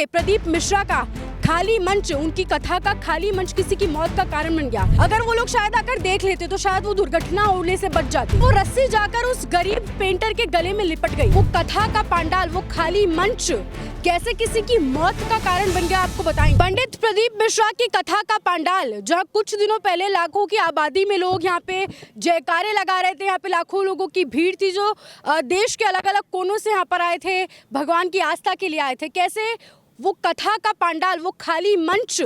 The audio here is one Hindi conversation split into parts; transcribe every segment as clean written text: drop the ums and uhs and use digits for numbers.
कैसे प्रदीप मिश्रा का खाली मंच, उनकी कथा का खाली मंच किसी की मौत का कारण बन गया। अगर वो लोग शायद आकर देख लेते तो शायद वो दुर्घटना होने से बच जाती। वो रस्सी जाकर उस गरीब पेंटर के गले में लिपट गई। वो कथा का पंडाल, वो खाली मंच कैसे किसी की मौत का कारण बन गया, आपको बताएं। पंडित प्रदीप मिश्रा की कथा का पंडाल, जहां कुछ दिनों पहले लाखों की आबादी में लोग यहाँ पे जयकारे लगा रहे थे, यहाँ पे लाखों लोगों की भीड़ थी जो देश के अलग अलग कोनों से यहाँ पर आए थे, भगवान की आस्था के लिए आए थे। कैसे वो कथा का पंडाल, वो खाली मंच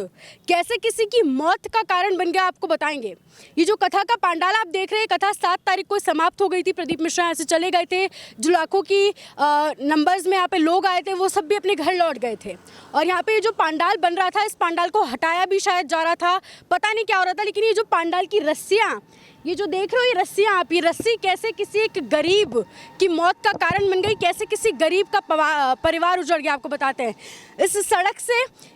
कैसे किसी की मौत का कारण बन गया, आपको बताएंगे। ये जो कथा का पंडाल आप देख रहे हैं, कथा 7 तारीख को समाप्त हो गई थी। प्रदीप मिश्रा यहाँ से चले गए थे। जो लाखों की नंबर्स में यहाँ पे लोग आए थे, वो सब भी अपने घर लौट गए थे। और यहाँ पे जो पंडाल बन रहा था, इस पंडाल को हटाया भी शायद जा रहा था, पता नहीं क्या हो रहा था। लेकिन ये जो पंडाल की रस्सियाँ, ये जो देख रहे हो, ये रस्सियाँ, आप ये रस्सी कैसे किसी एक गरीब की मौत का कारण बन गई, कैसे किसी गरीब का परिवार उजड़ गया, आपको बताते हैं। इस सड़क से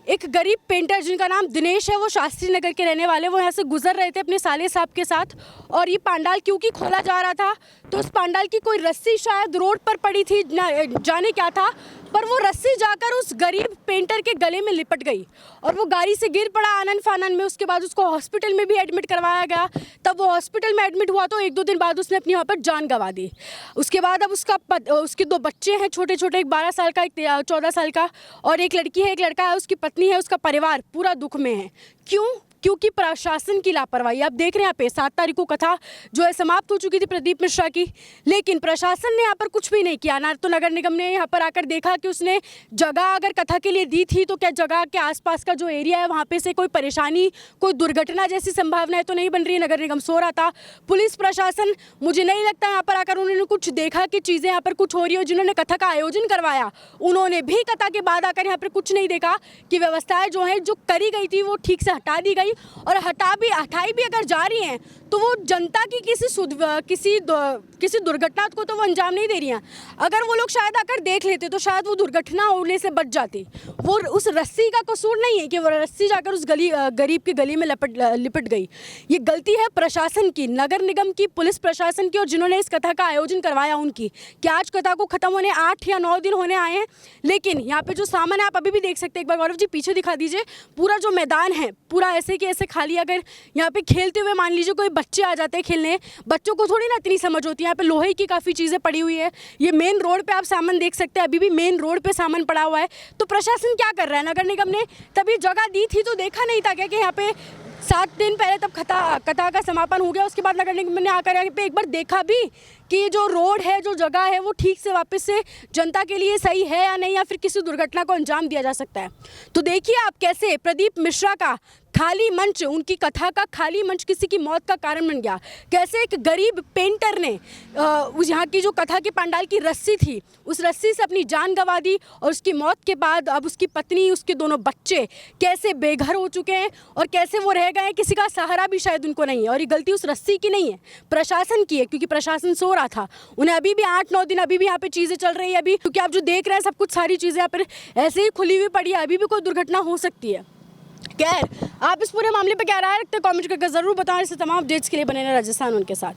एक गरीब पेंटर जिनका नाम दिनेश है, वो शास्त्री नगर के रहने वाले, वो यहाँ से गुजर रहे थे अपने साले साहब के साथ। और ये पंडाल क्योंकि खोला जा रहा था, तो उस पंडाल की कोई रस्सी शायद रोड पर पड़ी थी, जाने क्या था, पर वो रस्सी जाकर उस गरीब पेंटर के गले में लिपट गई और वो गाड़ी से गिर पड़ा आनन फानन में। उसके बाद उसको हॉस्पिटल में भी एडमिट करवाया गया। तब वो हॉस्पिटल में एडमिट हुआ तो 1-2 दिन बाद उसने अपनी वहाँ पर जान गंवा दी। उसके बाद अब उसके 2 बच्चे हैं छोटे छोटे, एक 12 साल का, एक 14 साल का, और एक लड़की है, एक लड़का है। उसकी पत्नी है, उसका परिवार पूरा दुख में है। क्यों? क्योंकि प्रशासन की लापरवाही। आप देख रहे हैं यहाँ पे 7 तारीख को कथा जो है समाप्त हो चुकी थी प्रदीप मिश्रा की, लेकिन प्रशासन ने यहाँ पर कुछ भी नहीं किया। ना तो नगर निगम ने यहाँ पर आकर देखा कि उसने जगह अगर कथा के लिए दी थी तो क्या जगह के आसपास का जो एरिया है वहाँ पे से कोई परेशानी, कोई दुर्घटना जैसी संभावनाएं तो नहीं बन रही है। नगर निगम सो रहा था। पुलिस प्रशासन, मुझे नहीं लगता यहाँ पर आकर उन्होंने कुछ देखा कि चीज़ें यहाँ पर कुछ हो रही हो। जिन्होंने कथा का आयोजन करवाया, उन्होंने भी कथा के बाद आकर यहाँ पर कुछ नहीं देखा कि व्यवस्थाएं जो है जो करी गई थी वो ठीक से हटा दी गई, और हटाई भी अगर जा रही हैं तो वो जनता की किसी दुर्घटना को तो वो अंजाम नहीं दे रही हैं। अगर वो लोग शायद आकर देख लेते तो शायद वो दुर्घटना होने से बच जाती। वो उस रस्सी का कसूर नहीं है कि वो रस्सी जाकर उस गरीब के गली में लिपट गई। ये गलती है प्रशासन की, नगर निगम की, पुलिस प्रशासन की, और जिन्होंने इस कथा का आयोजन करवाया उनकी। कि आज कथा को खत्म होने 8 या 9 दिन होने आए हैं, लेकिन यहाँ पे जो सामान है आप अभी भी देख सकते हैं। एक बार गौरव जी पीछे दिखा दीजिए। पूरा जो मैदान है पूरा ऐसे कि ऐसे खाली। अगर यहाँ पे खेलते हुए मान लीजिए कोई बच्चे आ जाते हैं खेलने, बच्चों को थोड़ी ना इतनी समझ होती है। यहाँ पे लोहे की काफ़ी चीज़ें पड़ी हुई है। ये मेन रोड पे आप सामान देख सकते हैं, अभी भी मेन रोड पे सामान पड़ा हुआ है। तो प्रशासन क्या कर रहा है? नगर निगम ने तभी जगह दी थी तो देखा नहीं था क्या कि यहाँ पे 7 दिन पहले तब कथा का समापन हो गया, उसके बाद नगर निगम ने आकर यहाँ पे एक बार देखा भी कि जो रोड है, जो जगह है, वो ठीक से वापस से जनता के लिए सही है या नहीं, या फिर किसी दुर्घटना को अंजाम दिया जा सकता है। तो देखिए आप कैसे प्रदीप मिश्रा का खाली मंच, उनकी कथा का खाली मंच किसी की मौत का कारण बन गया। कैसे एक गरीब पेंटर ने यहाँ की जो कथा के पंडाल की रस्सी थी, उस रस्सी से अपनी जान गंवा दी, और उसकी मौत के बाद अब उसकी पत्नी, उसके 2 बच्चे कैसे बेघर हो चुके हैं और कैसे वो रह गए हैं। किसी का सहारा भी शायद उनको नहीं है, और ये गलती उस रस्सी की नहीं है, प्रशासन की है, क्योंकि प्रशासन सो रहा था। उन्हें अभी भी 8-9 दिन अभी भी यहाँ पे चीज़ें चल रही है अभी, क्योंकि आप जो देख रहे हैं सब कुछ, सारी चीज़ें यहाँ पर ऐसे ही खुली हुई पड़ी है। अभी भी कोई दुर्घटना हो सकती है। खैर, आप इस पूरे मामले पर क्या राय रखते हैं कमेंट करके ज़रूर बताएं। इससे तमाम अपडेट्स के लिए बने रहें राजस्थान उनके साथ।